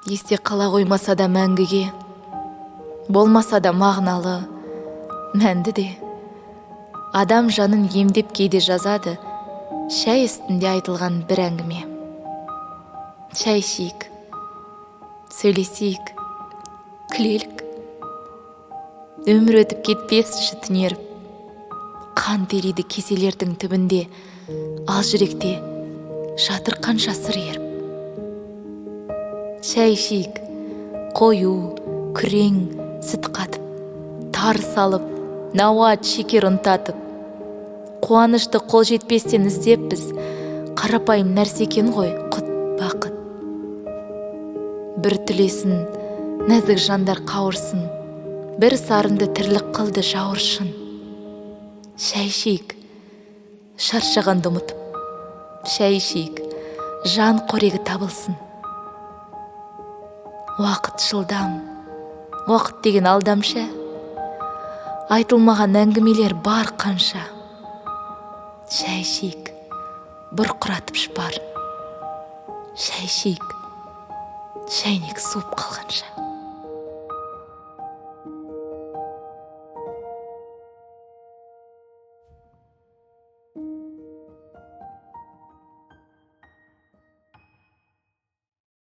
Есте қала қоймаса да мәңгіге, болмаса да мағыналы, мәнді де. Адам жанын емдеп кейде жазады шәй үстінде айтылған бір әңгіме. Шәй ішейік, сөйлесейік, күлелік. Өмір өтіп кетпесінші түнеріп, қан териді кеселердің түбінде, ал жүректе жатыр қанша сыр еріп. Шәй ішейік, қою, күрең, сүт қатып, тар салып, науат шекер ұнтатып. Қуанышты қол жетпестен іздеппіз, қарапайым нәрсе екен ғой құт бақыт. Бір түлесін, нәзік жандар қауырсын, бір сарынды тірлік қылды жауыршын. Шәй ішейік, шаршағанды ұмытып, шәй ішейік, жан қорегі табылсын. Уақыт жылдам, уақыт деген алдамшы, айтылмаған әңгімелер бар қанша. Шәй ішейік, бұрқыратып шпарын, шәй ішейік, шәйнек суып қалғанша.